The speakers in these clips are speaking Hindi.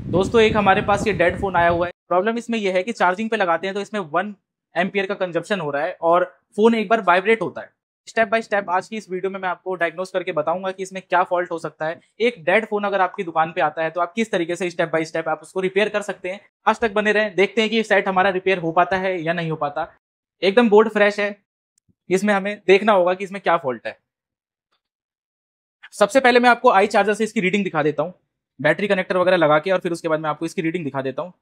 दोस्तों एक हमारे पास ये डेड फोन आया हुआ है। प्रॉब्लम इसमें यह है कि चार्जिंग पे लगाते हैं तो इसमें 1 एम्पियर का कंजप्शन हो रहा है और फोन एक बार वाइब्रेट होता है। स्टेप बाय स्टेप आज की इस वीडियो में मैं आपको डायग्नोस करके बताऊंगा कि इसमें क्या फॉल्ट हो सकता है। एक डेड फोन अगर आपकी दुकान पे आता है तो आप किस तरीके से स्टेप बाय स्टेप आप उसको रिपेयर कर सकते हैं। आज तक बने रहें, देखते हैं कि सेट हमारा रिपेयर हो पाता है या नहीं हो पाता। एकदम बोर्ड फ्रेश है, इसमें हमें देखना होगा कि इसमें क्या फॉल्ट है। सबसे पहले मैं आपको आई चार्जर से इसकी रीडिंग दिखा देता हूँ, बैटरी कनेक्टर वगैरह लगा के, और फिर उसके बाद मैं आपको इसकी रीडिंग दिखा देता हूँ।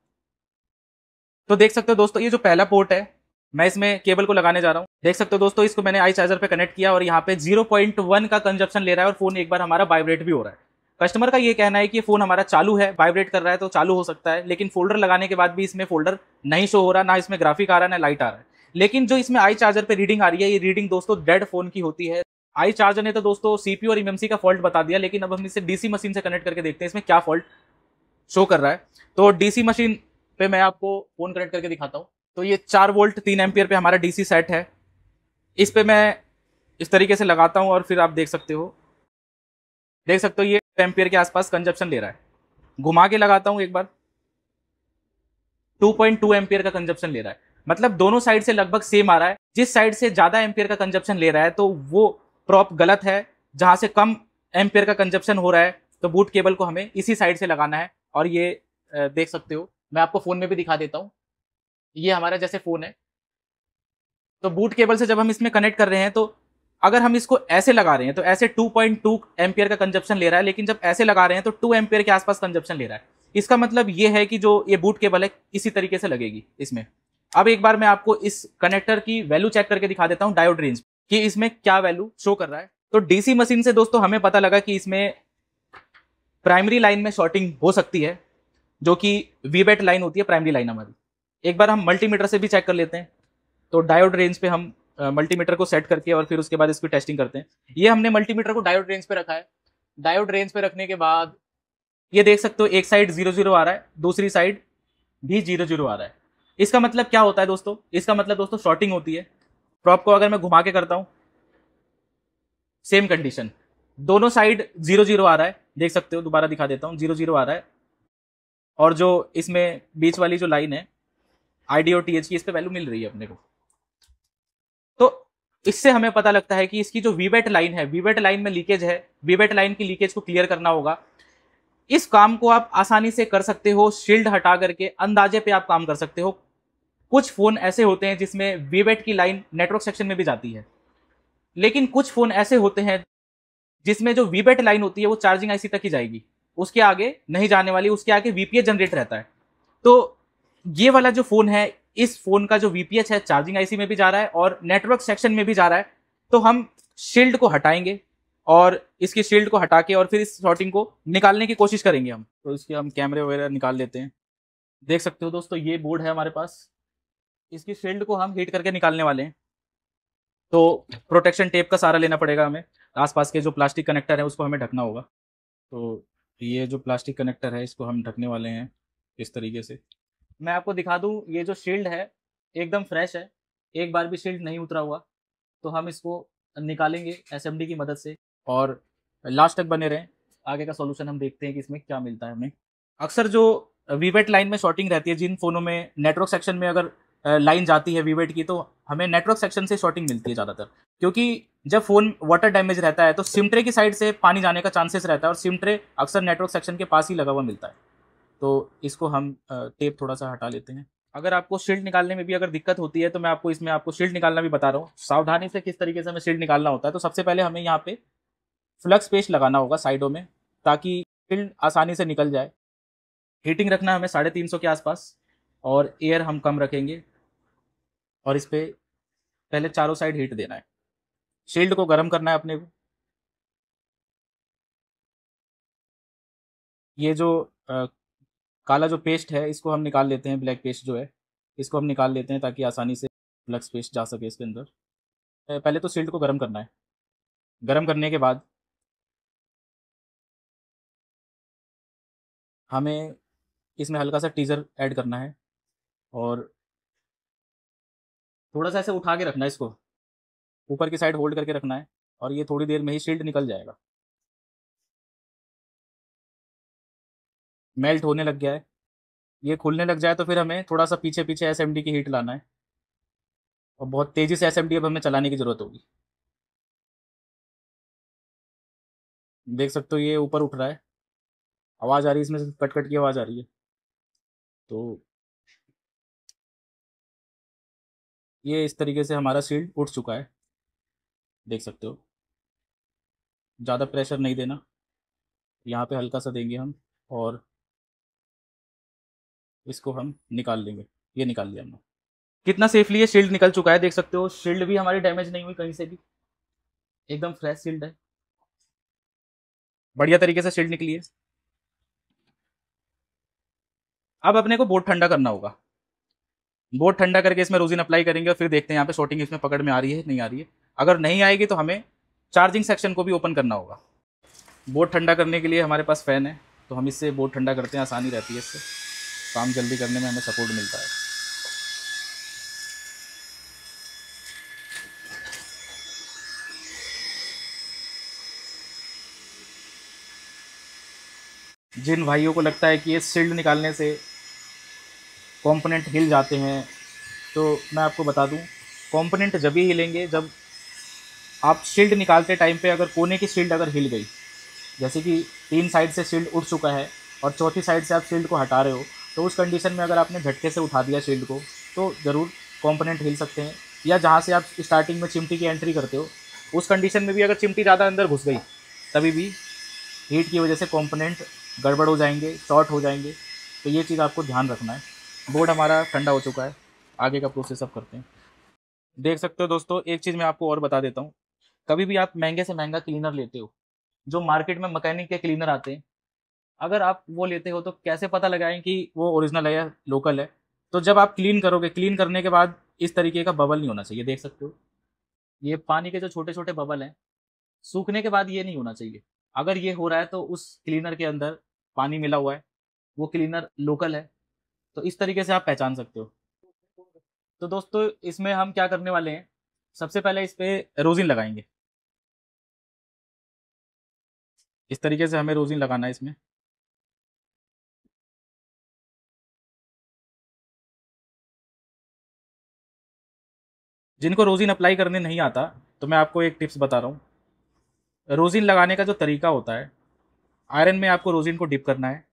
तो देख सकते हो दोस्तों, ये जो पहला पोर्ट है मैं इसमें केबल को लगाने जा रहा हूँ। देख सकते हो दोस्तों, इसको मैंने आई चार्जर पे कनेक्ट किया और यहाँ पे 0.1 का कंजप्शन ले रहा है और फोन एक बार हमारा वाइब्रेट भी हो रहा है। कस्टमर का ये कहना है कि फोन हमारा चालू है, वाइब्रेट कर रहा है तो चालू हो सकता है, लेकिन फोल्डर लगाने के बाद भी इसमें फोल्डर नहीं शो हो रहा, ना इसमें ग्राफिक आ रहा है ना लाइट आ रहा है। लेकिन जो इसमें आई चार्जर पे रीडिंग आ रही है, ये रीडिंग दोस्तों डेड फोन की होती है। आई चार्जर ने तो दोस्तों सीपीयू और एमएमसी का फॉल्ट बता दिया, लेकिन अब हम इसे डीसी मशीन से कनेक्ट करके देखते हैं इसमें क्या फॉल्ट शो कर रहा है। तो डीसी मशीन पे मैं आपको फोन कनेक्ट करके दिखाता हूँ। तो ये 4 वोल्ट 3 एम्पियर पे हमारा डीसी सेट है। इस पे मैं इस तरीके से लगाता हूँ और फिर आप देख सकते हो ये एम्पियर के आसपास कंजप्शन ले रहा है। घुमा के लगाता हूँ एक बार, 2.2 एम्पियर का कंजप्शन ले रहा है। मतलब दोनों साइड से लगभग सेम आ रहा है। जिस साइड से ज्यादा एम्पियर का कंजप्शन ले रहा है तो वो प्रॉप गलत है, जहां से कम एम्पियर का कंजप्शन हो रहा है तो बूट केबल को हमें इसी साइड से लगाना है। और ये देख सकते हो, मैं आपको फोन में भी दिखा देता हूँ। ये हमारा जैसे फोन है, तो बूट केबल से जब हम इसमें कनेक्ट कर रहे हैं तो अगर हम इसको ऐसे लगा रहे हैं तो ऐसे 2.2 एम्पियर का कंजप्शन ले रहा है, लेकिन जब ऐसे लगा रहे हैं तो 2 एम्पियर के आसपास कंजप्शन ले रहा है। इसका मतलब ये है कि जो ये बूट केबल है इसी तरीके से लगेगी इसमें। अब एक बार मैं आपको इस कनेक्टर की वैल्यू चेक करके दिखा देता हूं, डायोड रेंज कि इसमें क्या वैल्यू शो कर रहा है। तो डीसी मशीन से दोस्तों हमें पता लगा कि इसमें प्राइमरी लाइन में शॉर्टिंग हो सकती है, जो कि वीबेट लाइन होती है प्राइमरी लाइन हमारी। एक बार हम मल्टीमीटर से भी चेक कर लेते हैं। तो डायोड रेंज पे हम मल्टीमीटर को सेट करके और फिर उसके बाद इसकी टेस्टिंग करते हैं। ये हमने मल्टीमीटर को डायोड रेंज पे रखा है। डायोड रेंज पे रखने के बाद ये देख सकते हो एक साइड 0 0 आ रहा है, दूसरी साइड भी 0 0 आ रहा है। इसका मतलब क्या होता है दोस्तों? इसका मतलब दोस्तों शॉर्टिंग होती है। प्रॉप को अगर मैं घुमा के करता हूं, सेम कंडीशन, दोनों साइड 0 0 आ रहा है। देख सकते हो, दोबारा दिखा देता हूं, 0 0 आ रहा है। और जो इसमें बीच वाली जो लाइन है आईडी और टीएच की, इस पे वैल्यू मिल रही है अपने को। तो इससे हमें पता लगता है कि इसकी जो वीवेट लाइन है, वीवेट लाइन में लीकेज है। वीवेट लाइन की लीकेज को क्लियर करना होगा। इस काम को आप आसानी से कर सकते हो, शील्ड हटा करके अंदाजे पे आप काम कर सकते हो। कुछ फोन ऐसे होते हैं जिसमें वीवेट की लाइन नेटवर्क सेक्शन में भी जाती है, लेकिन कुछ फोन ऐसे होते हैं जिसमें जो वीबेट लाइन होती है वो चार्जिंग आईसी तक ही जाएगी, उसके आगे नहीं जाने वाली, उसके आगे वीपीएच जनरेट रहता है। तो ये वाला जो फोन है, इस फोन का जो वीपीएच है चार्जिंग आईसी में भी जा रहा है और नेटवर्क सेक्शन में भी जा रहा है। तो हम शील्ड को हटाएंगे और इसकी शील्ड को हटा के और फिर इस शॉर्टिंग को निकालने की कोशिश करेंगे हम। तो इसके हम कैमरे वगैरह निकाल लेते हैं। देख सकते हो दोस्तों, ये बोर्ड है हमारे पास, इसकी शील्ड को हम हीट करके निकालने वाले हैं। तो प्रोटेक्शन टेप का सहारा लेना पड़ेगा हमें। आसपास के जो प्लास्टिक कनेक्टर है उसको हमें ढकना होगा। तो ये जो प्लास्टिक कनेक्टर है इसको हम ढकने वाले हैं इस तरीके से। मैं आपको दिखा दूं, ये जो शील्ड है एकदम फ्रेश है, एक बार भी शील्ड नहीं उतरा हुआ। तो हम इसको निकालेंगे एसएमडी की मदद से और लास्ट तक बने रहें। आगे का सॉल्यूशन हम देखते हैं कि इसमें क्या मिलता है हमें। अक्सर जो वीवेट लाइन में शॉर्टिंग रहती है, जिन फोनों में नेटवर्क सेक्शन में अगर लाइन जाती है वीवेट की, तो हमें नेटवर्क सेक्शन से शॉर्टिंग मिलती है ज़्यादातर। क्योंकि जब फोन वाटर डैमेज रहता है तो सिम ट्रे की साइड से पानी जाने का चांसेस रहता है और सिम ट्रे अक्सर नेटवर्क सेक्शन के पास ही लगा हुआ मिलता है। तो इसको हम टेप थोड़ा सा हटा लेते हैं। अगर आपको शील्ड निकालने में भी अगर दिक्कत होती है तो मैं आपको इसमें आपको शील्ड निकालना भी बता रहा हूँ, सावधानी से किस तरीके से हमें शील्ड निकालना होता है। तो सबसे पहले हमें यहाँ पे फ्लक्स पेस्ट लगाना होगा साइडों में, ताकि शील्ड आसानी से निकल जाए। हीटिंग रखना है हमें 350 के आसपास और एयर हम कम रखेंगे। और इस पे पहले चारों साइड हीट देना है, शील्ड को गर्म करना है अपने को। ये जो काला जो पेस्ट है इसको हम निकाल लेते हैं, ब्लैक पेस्ट जो है इसको हम निकाल लेते हैं ताकि आसानी से फ्लक्स पेस्ट जा सके इसके अंदर। पहले तो शील्ड को गर्म करना है। गर्म करने के बाद हमें इसमें हल्का सा टीजर ऐड करना है और थोड़ा सा ऐसे उठा के रखना है, इसको ऊपर की साइड होल्ड करके रखना है और ये थोड़ी देर में ही शील्ड निकल जाएगा। मेल्ट होने लग गया है। ये खुलने लग जाए तो फिर हमें थोड़ा सा पीछे पीछे एसएमडी की हीट लाना है, और बहुत तेज़ी से एसएमडी अब हमें चलाने की ज़रूरत होगी। देख सकते हो ये ऊपर उठ रहा है, आवाज़ आ रही है इसमें से, कट कट की आवाज़ आ रही है। तो ये इस तरीके से हमारा शील्ड उठ चुका है, देख सकते हो। ज़्यादा प्रेशर नहीं देना, यहाँ पे हल्का सा देंगे हम, और इसको हम निकाल लेंगे। ये निकाल लिया हमने। कितना सेफली ये शील्ड निकल चुका है, देख सकते हो। शील्ड भी हमारी डैमेज नहीं हुई कहीं से भी, एकदम फ्रेश शील्ड है, बढ़िया तरीके से शील्ड निकली है। अब अपने को बोर्ड ठंडा करना होगा। बोर्ड ठंडा करके इसमें रोजिन अप्लाई करेंगे और फिर देखते हैं यहाँ पे शॉर्टिंग इसमें पकड़ में आ रही है नहीं आ रही है। अगर नहीं आएगी तो हमें चार्जिंग सेक्शन को भी ओपन करना होगा। बोर्ड ठंडा करने के लिए हमारे पास फ़ैन है, तो हम इससे बोर्ड ठंडा करते हैं, आसानी रहती है इससे, काम जल्दी करने में हमें सपोर्ट मिलता है। जिन भाइयों को लगता है कि ये शील्ड निकालने से कंपोनेंट हिल जाते हैं, तो मैं आपको बता दूं, कंपोनेंट जब ही हिलेंगे जब आप शील्ड निकालते टाइम पे अगर कोने की शील्ड अगर हिल गई, जैसे कि 3 साइड से शील्ड उठ चुका है और चौथी साइड से आप शील्ड को हटा रहे हो, तो उस कंडीशन में अगर आपने झटके से उठा दिया शील्ड को, तो ज़रूर कंपोनेंट हिल सकते हैं। या जहाँ से आप स्टार्टिंग में चिमटी की एंट्री करते हो, उस कंडीशन में भी अगर चिमटी ज़्यादा अंदर घुस गई, तभी भी हीट की वजह से कंपोनेंट गड़बड़ हो जाएंगे, शॉर्ट हो जाएंगे। तो ये चीज़ आपको ध्यान रखना है। बोर्ड हमारा ठंडा हो चुका है, आगे का प्रोसेस अब करते हैं। देख सकते हो दोस्तों, एक चीज़ मैं आपको और बता देता हूँ। कभी भी आप महंगे से महंगा क्लीनर लेते हो, जो मार्केट में मैकेनिक के क्लीनर आते हैं, अगर आप वो लेते हो तो कैसे पता लगाएं कि वो ओरिजिनल है या लोकल है? तो जब आप क्लीन करोगे, क्लीन करने के बाद इस तरीके का बबल नहीं होना चाहिए, देख सकते हो। ये पानी के जो छोटे छोटे बबल हैं, सूखने के बाद ये नहीं होना चाहिए। अगर ये हो रहा है तो उस क्लीनर के अंदर पानी मिला हुआ है, वो क्लीनर लोकल है। तो इस तरीके से आप पहचान सकते हो। तो दोस्तों इसमें हम क्या करने वाले हैं, सबसे पहले इस पे रोजिन लगाएंगे। इस तरीके से हमें रोजिन लगाना है इसमें। जिनको रोजिन अप्लाई करने नहीं आता, तो मैं आपको एक टिप्स बता रहा हूँ। रोजिन लगाने का जो तरीका होता है, आयरन में आपको रोजिन को डिप करना है,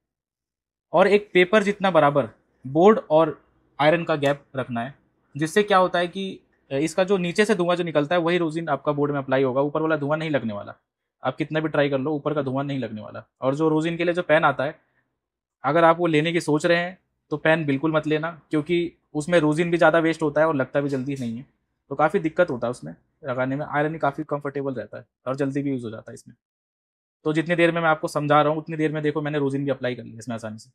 और एक पेपर जितना बराबर बोर्ड और आयरन का गैप रखना है। जिससे क्या होता है कि इसका जो नीचे से धुआं जो निकलता है वही रोजिन आपका बोर्ड में अप्लाई होगा, ऊपर वाला धुआं नहीं लगने वाला। आप कितना भी ट्राई कर लो, ऊपर का धुआं नहीं लगने वाला। और जो रोजिन के लिए जो पेन आता है, अगर आप वो लेने की सोच रहे हैं तो पेन बिल्कुल मत लेना, क्योंकि उसमें रोजिन भी ज़्यादा वेस्ट होता है और लगता भी जल्दी नहीं है। तो काफ़ी दिक्कत होता है उसमें लगाने में। आयरन ही काफ़ी कंफर्टेबल रहता है और जल्दी भी यूज़ हो जाता है इसमें। तो जितनी देर में मैं आपको समझा रहा हूँ उतनी देर में देखो मैंने रोजिन भी अप्लाई कर लिया इसमें आसानी से।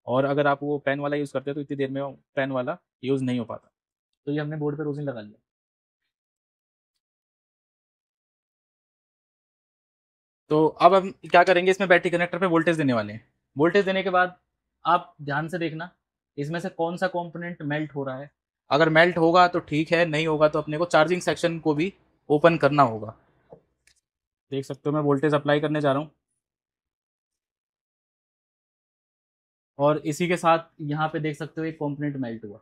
और अगर आप वो पेन वाला यूज़ करते हो तो इतनी देर में वो पेन वाला यूज़ नहीं हो पाता। तो ये हमने बोर्ड पे रोजिन लगा लिया। तो अब हम क्या करेंगे, इसमें बैटरी कनेक्टर पे वोल्टेज देने वाले हैं। वोल्टेज देने के बाद आप ध्यान से देखना, इसमें से कौन सा कंपोनेंट मेल्ट हो रहा है। अगर मेल्ट होगा तो ठीक है, नहीं होगा तो अपने को चार्जिंग सेक्शन को भी ओपन करना होगा। देख सकते हो मैं वोल्टेज अप्लाई करने जा रहा हूँ, और इसी के साथ यहाँ पे देख सकते हो एक कंपोनेंट मेल्ट हुआ।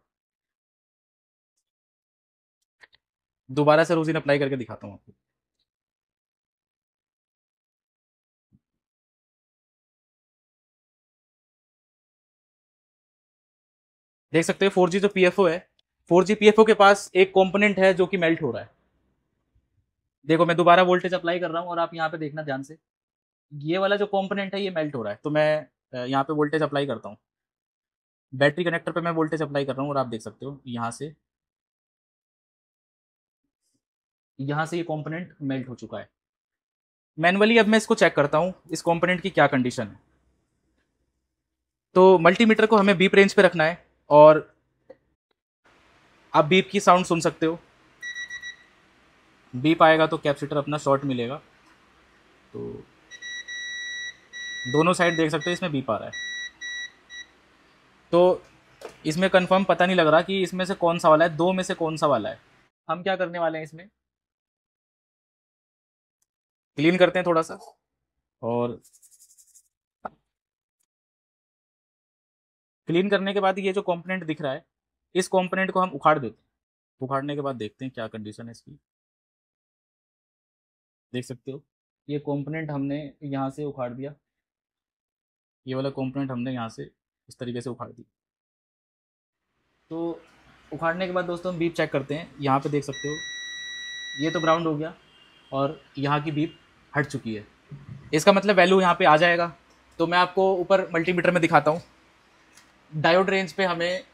दोबारा से रोजिन अप्लाई करके दिखाता हूँ आपको। देख सकते हो 4G जो पीएफओ है, 4G पीएफओ के पास एक कंपोनेंट है जो कि मेल्ट हो रहा है। देखो मैं दोबारा वोल्टेज अप्लाई कर रहा हूँ और आप यहाँ पे देखना ध्यान से, ये वाला जो कंपोनेंट है ये मेल्ट हो रहा है। तो मैं यहाँ पे वोल्टेज अप्लाई करता हूँ, बैटरी कनेक्टर पे मैं वोल्टेज अप्लाई कर रहा हूँ, और आप देख सकते हो यहाँ से ये कंपोनेंट मेल्ट हो चुका है। मैनुअली अब मैं इसको चेक करता हूँ इस कंपोनेंट की क्या कंडीशन है। तो मल्टीमीटर को हमें बीप रेंज पे रखना है, और आप बीप की साउंड सुन सकते हो। बीप आएगा तो कैपेसिटर अपना शॉर्ट मिलेगा। तो दोनों साइड देख सकते हो इसमें बीप आ रहा है। तो इसमें कंफर्म पता नहीं लग रहा कि इसमें से कौन सा वाला है, दो में से कौन सा वाला है। हम क्या करने वाले हैं, इसमें क्लीन करते हैं थोड़ा सा, और क्लीन करने के बाद ये जो कंपोनेंट दिख रहा है, इस कंपोनेंट को हम उखाड़ देते हैं। उखाड़ने के बाद देखते हैं क्या कंडीशन है इसकी। देख सकते हो ये कंपोनेंट हमने यहाँ से उखाड़ दिया, ये वाला कंपोनेंट हमने यहाँ से इस तरीके से उखाड़ दिया। तो उखाड़ने के बाद दोस्तों हम बीप चेक करते हैं। यहाँ पे देख सकते हो ये तो ग्राउंड हो गया और यहाँ की बीप हट चुकी है, इसका मतलब वैल्यू यहाँ पे आ जाएगा। तो मैं आपको ऊपर मल्टीमीटर में दिखाता हूँ। डायोड रेंज पे हमें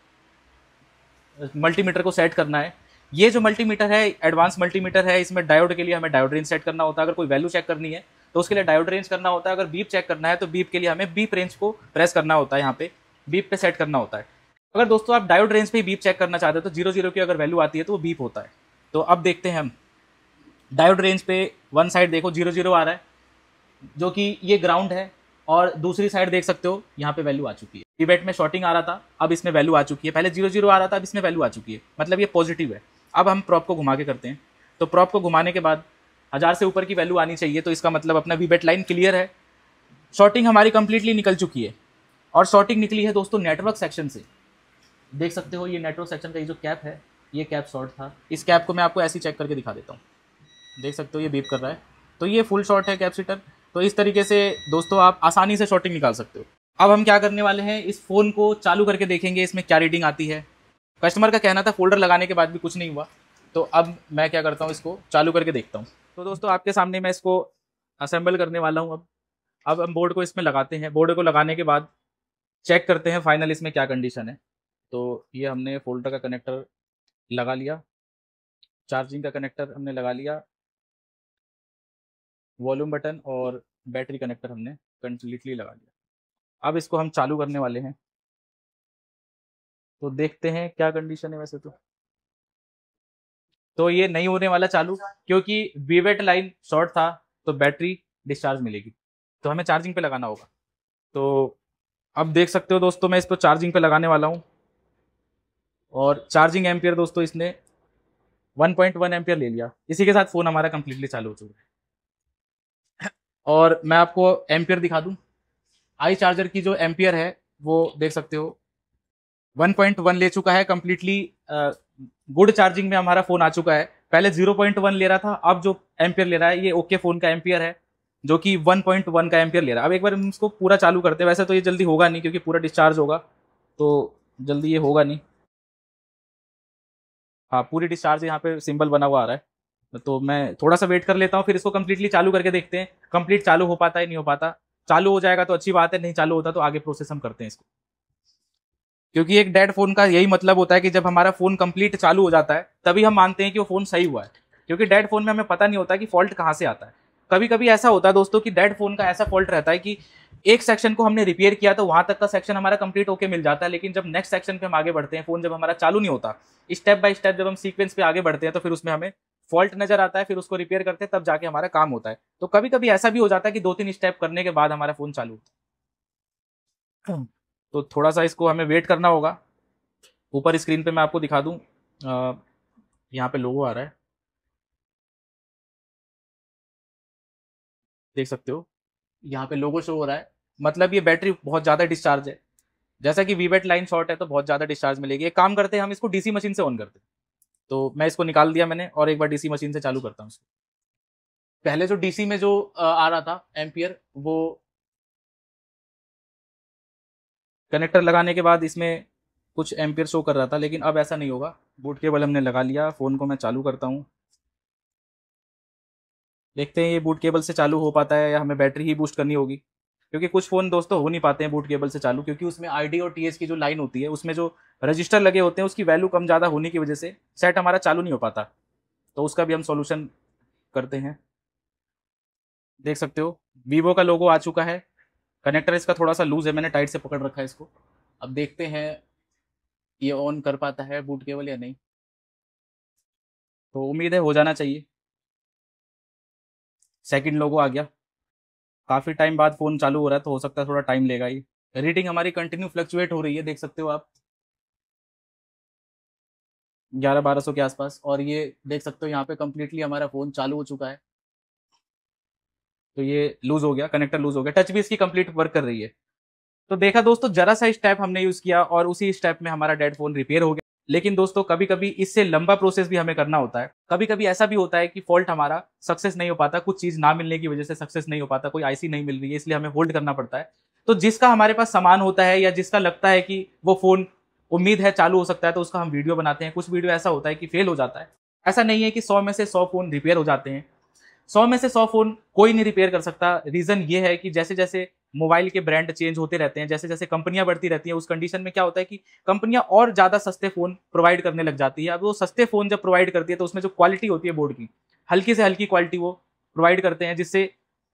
मल्टीमीटर को सेट करना है। ये जो मल्टीमीटर है एडवांस मल्टीमीटर है, इसमें डायोड के लिए हमें डायोड रेंज सेट करना होता है। अगर कोई वैल्यू चेक करनी है तो उसके लिए डायोड रेंज करना होता है। अगर बीप चेक करना है तो बीप के लिए हमें बीप रेंज को प्रेस करना होता है, यहाँ पे बीप पे सेट करना होता है। अगर दोस्तों आप डायोड रेंज पे बीप चेक करना चाहते हो तो 00 की अगर वैल्यू आती है तो वो बीप होता है। तो अब देखते हैं हम डायोड रेंज पे वन साइड देखो 00 आ रहा है जो कि ये ग्राउंड है, और दूसरी साइड देख सकते हो यहाँ पे वैल्यू आ चुकी है। पिवेट में शॉर्टिंग आ रहा था, अब इसमें वैल्यू आ चुकी है। पहले 00 आ रहा था, अब इसमें वैल्यू आ चुकी है, मतलब ये पॉजिटिव है। अब हम प्रॉप को घुमा के करते हैं। तो प्रॉप को घुमाने के बाद 1000 से ऊपर की वैल्यू आनी चाहिए, तो इसका मतलब अपना वीबेट लाइन क्लियर है। शॉर्टिंग हमारी कंप्लीटली निकल चुकी है, और शॉर्टिंग निकली है दोस्तों नेटवर्क सेक्शन से। देख सकते हो ये नेटवर्क सेक्शन का ये जो कैप है, ये कैप शॉर्ट था। इस कैप को मैं आपको ऐसे ही चेक करके दिखा देता हूँ। देख सकते हो ये बीप कर रहा है, तो ये फुल शॉर्ट है कैपेसिटर। तो इस तरीके से दोस्तों आप आसानी से शॉर्टिंग निकाल सकते हो। अब हम क्या करने वाले हैं, इस फ़ोन को चालू करके देखेंगे इसमें क्या रीडिंग आती है। कस्टमर का कहना था फोल्डर लगाने के बाद भी कुछ नहीं हुआ, तो अब मैं क्या करता हूँ, इसको चालू करके देखता हूँ। तो दोस्तों आपके सामने मैं इसको असेंबल करने वाला हूँ। अब हम बोर्ड को इसमें लगाते हैं। बोर्ड को लगाने के बाद चेक करते हैं फाइनल इसमें क्या कंडीशन है। तो ये हमने फोल्डर का कनेक्टर लगा लिया, चार्जिंग का कनेक्टर हमने लगा लिया, वॉल्यूम बटन और बैटरी कनेक्टर हमने कंप्लीटली लगा लिया। अब इसको हम चालू करने वाले हैं, तो देखते हैं क्या कंडीशन है। वैसे तो ये नहीं होने वाला चालू, क्योंकि वीवेट लाइन शॉर्ट था, तो बैटरी डिस्चार्ज मिलेगी, तो हमें चार्जिंग पे लगाना होगा। तो अब देख सकते हो दोस्तों मैं इसको चार्जिंग पे लगाने वाला हूँ, और चार्जिंग एम्पियर दोस्तों इसने 1.1 एम्पियर ले लिया। इसी के साथ फ़ोन हमारा कंप्लीटली चालू हो चुका है। और मैं आपको एम्पियर दिखा दूं, आई चार्जर की जो एम्पियर है वो देख सकते हो 1.1 ले चुका है कंप्लीटली। गुड चार्जिंग में हमारा फ़ोन आ चुका है। पहले 0.1 ले रहा था, अब जो एम्पियर ले रहा है ये ओके फ़ोन का एम्पियर है, जो कि 1.1 का एम्पियर ले रहा है। अब एक बार हम इसको पूरा चालू करते हैं। वैसे तो ये जल्दी होगा नहीं, क्योंकि पूरा डिस्चार्ज होगा, तो जल्दी ये होगा नहीं। हाँ, पूरी डिस्चार्ज यहाँ पे सिंबल बना हुआ आ रहा है, तो मैं थोड़ा सा वेट कर लेता हूँ, फिर इसको कंप्लीटली चालू करके देखते हैं कंप्लीट चालू हो पाता है नहीं हो पाता। चालू हो जाएगा तो अच्छी बात है, नहीं चालू होता तो आगे प्रोसेस हम करते हैं इसको। क्योंकि एक डेड फोन का यही मतलब होता है कि जब हमारा फोन कंप्लीट चालू हो जाता है तभी हम मानते हैं कि वो फोन सही हुआ है, क्योंकि डेड फोन में हमें पता नहीं होता कि फॉल्ट कहाँ से आता है। कभी कभी ऐसा होता है दोस्तों कि डेड फोन का ऐसा फॉल्ट रहता है कि एक सेक्शन को हमने रिपेयर किया तो वहां तक का सेक्शन हमारा कंप्लीट होके मिल जाता है, लेकिन जब नेक्स्ट सेक्शन पे हम आगे बढ़ते हैं, फोन जब हमारा चालू नहीं होता, स्टेप बाय स्टेप जब हम सीक्वेंस पे आगे बढ़ते हैं, तो फिर उसमें हमें फॉल्ट नजर आता है, फिर उसको रिपेयर करते हैं, तब जाके हमारा काम होता है। तो कभी कभी ऐसा भी हो जाता है कि 2-3 स्टेप करने के बाद हमारा फोन चालू होता है। तो थोड़ा सा इसको हमें वेट करना होगा। ऊपर स्क्रीन पे मैं आपको दिखा दूं, यहाँ पे लोगो आ रहा है, देख सकते हो यहाँ पे लोगो शो हो रहा है, मतलब ये बैटरी बहुत ज़्यादा डिस्चार्ज है। जैसा कि वीवेट लाइन शॉर्ट है तो बहुत ज़्यादा डिस्चार्ज मिलेगी। एक काम करते हैं, हम इसको डीसी मशीन से ऑन करते हैं। तो मैं इसको निकाल दिया मैंने, और एक बार डीसी मशीन से चालू करता हूँ इसको। पहले जो डीसी में जो आ रहा था एम्पियर, वो कनेक्टर लगाने के बाद इसमें कुछ एम्पियर शो कर रहा था, लेकिन अब ऐसा नहीं होगा। बूट केबल हमने लगा लिया, फ़ोन को मैं चालू करता हूँ, देखते हैं ये बूट केबल से चालू हो पाता है या हमें बैटरी ही बूस्ट करनी होगी। क्योंकि कुछ फ़ोन दोस्तों हो नहीं पाते हैं बूट केबल से चालू, क्योंकि उसमें आईडी और टीएच की जो लाइन होती है, उसमें जो रजिस्टर लगे होते हैं उसकी वैल्यू कम ज़्यादा होने की वजह से सेट हमारा चालू नहीं हो पाता। तो उसका भी हम सॉल्यूशन करते हैं। देख सकते हो वीवो का लोगो आ चुका है। कनेक्टर इसका थोड़ा सा लूज है, मैंने टाइट से पकड़ रखा है इसको। अब देखते हैं ये ऑन कर पाता है बूट केबल या नहीं, तो उम्मीद है हो जाना चाहिए। सेकंड लोगो आ गया। काफ़ी टाइम बाद फ़ोन चालू हो रहा है, तो हो सकता है थोड़ा टाइम लेगा ही। रीडिंग हमारी कंटिन्यू फ्लक्चुएट हो रही है, देख सकते हो आप 1100-1200 के आसपास, और ये देख सकते हो यहाँ पे कंप्लीटली हमारा फ़ोन चालू हो चुका है। तो ये लूज़ हो गया, कनेक्टर लूज़ हो गया, टच भी इसकी कंप्लीट वर्क कर रही है। तो देखा दोस्तों, जरा सा स्टेप हमने यूज किया और उसी स्टेप में हमारा डेड फोन रिपेयर हो गया। लेकिन दोस्तों कभी कभी इससे लंबा प्रोसेस भी हमें करना होता है। कभी कभी ऐसा भी होता है कि फॉल्ट हमारा सक्सेस नहीं हो पाता, कुछ चीज ना मिलने की वजह से सक्सेस नहीं हो पाता, कोई आईसी नहीं मिल रही है, इसलिए हमें होल्ड करना पड़ता है। तो जिसका हमारे पास सामान होता है या जिसका लगता है कि वो फोन उम्मीद है चालू हो सकता है, तो उसका हम वीडियो बनाते हैं। कुछ वीडियो ऐसा होता है कि फेल हो जाता है। ऐसा नहीं है कि 100 में से 100 फोन रिपेयर हो जाते हैं। 100 में से 100 फोन कोई नहीं रिपेयर कर सकता। रीजन ये है कि जैसे जैसे मोबाइल के ब्रांड चेंज होते रहते हैं, जैसे जैसे कंपनियां बढ़ती रहती हैं, उस कंडीशन में क्या होता है कि कंपनियां और ज्यादा सस्ते फोन प्रोवाइड करने लग जाती है। अब वो सस्ते फोन जब प्रोवाइड करती है तो उसमें जो क्वालिटी होती है बोर्ड की, हल्की से हल्की क्वालिटी वो प्रोवाइड करते हैं, जिससे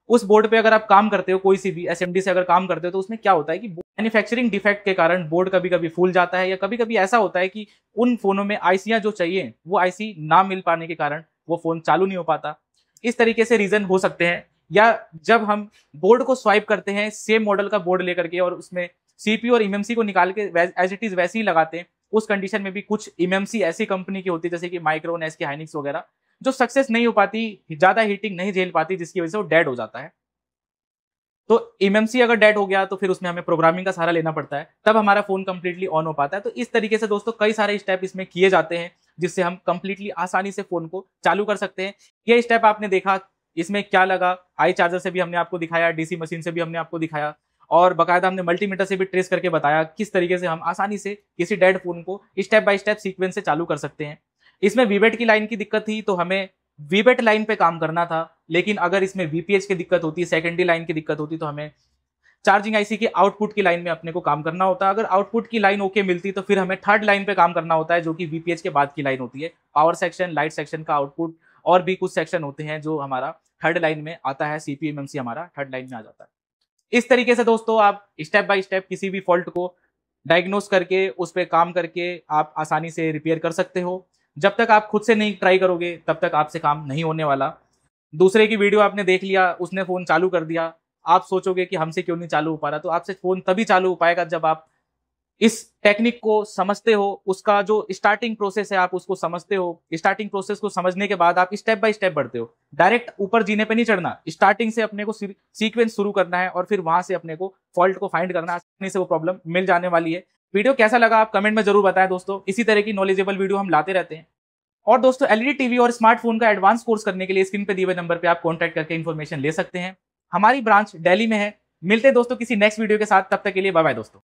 उस बोर्ड पे अगर आप काम करते हो, कोई सी भी एसएमडी से अगर काम करते हो, तो उसमें क्या होता है कि मैन्युफैक्चरिंग डिफेक्ट के कारण बोर्ड कभी कभी फूल जाता है, या कभी कभी ऐसा होता है कि उन फोनों में आईसियां जो चाहिए वो आईसी ना मिल पाने के कारण वो फोन चालू नहीं हो पाता। इस तरीके से रीजन हो सकते हैं। या जब हम बोर्ड को स्वाइप करते हैं सेम मॉडल का बोर्ड लेकर के और उसमें सीपीयू और इमएमसी को निकाल के एज इट इज वैसे ही लगाते हैं, उस कंडीशन में भी कुछ इमएमसी ऐसी कंपनी की होती है जैसे कि माइक्रोन, एसके हाइनिक्स वगैरह, जो सक्सेस नहीं हो पाती, ज्यादा हीटिंग नहीं झेल पाती, जिसकी वजह से वो डेड हो जाता है। तो इमएमसी अगर डेड हो गया तो फिर उसमें हमें प्रोग्रामिंग का सहारा लेना पड़ता है, तब हमारा फोन कंप्लीटली ऑन हो पाता है। तो इस तरीके से दोस्तों कई सारे स्टेप इसमें किए जाते हैं, जिससे हम कंप्लीटली आसानी से फोन को चालू कर सकते हैं। ये स्टेप आपने देखा, इसमें क्या लगा, आई चार्जर से भी हमने आपको दिखाया, डीसी मशीन से भी हमने आपको दिखाया, और बाकायदा हमने मल्टीमीटर से भी ट्रेस करके बताया किस तरीके से हम आसानी से किसी डेड फोन को स्टेप बाय स्टेप सीक्वेंस से चालू कर सकते हैं। इसमें वीबेट की लाइन की दिक्कत थी तो हमें वीबेट लाइन पे काम करना था, लेकिन अगर इसमें वीपीएच की दिक्कत होती, सेकेंडरी लाइन की दिक्कत होती, तो हमें चार्जिंग आईसी के आउटपुट की लाइन में अपने को काम करना होता है। अगर आउटपुट की लाइन ओके मिलती तो फिर हमें थर्ड लाइन पे काम करना होता है, जो कि वीपीएच के बाद की लाइन होती है। पावर सेक्शन, लाइट सेक्शन का आउटपुट और भी कुछ सेक्शन होते हैं जो हमारा थर्ड लाइन में आता है। सीपीयू एमएमसी हमारा थर्ड लाइन में आ जाता है। इस तरीके से दोस्तों आप स्टेप बाय स्टेप किसी भी फॉल्ट को डायग्नोस करके उस पर काम करके आप आसानी से रिपेयर कर सकते हो। जब तक आप खुद से नहीं ट्राई करोगे तब तक आपसे काम नहीं होने वाला। दूसरे की वीडियो आपने देख लिया, उसने फोन चालू कर दिया, आप सोचोगे कि हमसे क्यों नहीं चालू हो पा रहा, तो आपसे फोन तभी चालू हो पाएगा जब आप इस टेक्निक को समझते हो, उसका जो स्टार्टिंग प्रोसेस है आप उसको समझते हो। स्टार्टिंग प्रोसेस को समझने के बाद आप स्टेप बाय स्टेप बढ़ते हो। डायरेक्ट ऊपर जीने पे नहीं चढ़ना, स्टार्टिंग से अपने को सीक्वेंस शुरू करना है और फिर वहां से अपने को फॉल्ट को फाइंड करना, आसानी से वो प्रॉब्लम मिल जाने वाली है। वीडियो कैसा लगा आप कमेंट में जरूर बताएं दोस्तों। इसी तरह की नॉलेजेबल वीडियो हम लाते रहते हैं। और दोस्तों एलईडी टीवी और स्मार्टफोन का एडवांस कोर्स करने के लिए स्क्रीन पे दिए हुए नंबर पे आप कॉन्टैक्ट करके इन्फॉर्मेशन ले सकते हैं। हमारी ब्रांच दिल्ली में है। मिलते हैं दोस्तों किसी नेक्स्ट वीडियो के साथ, तब तक के लिए बाय बाय दोस्तों।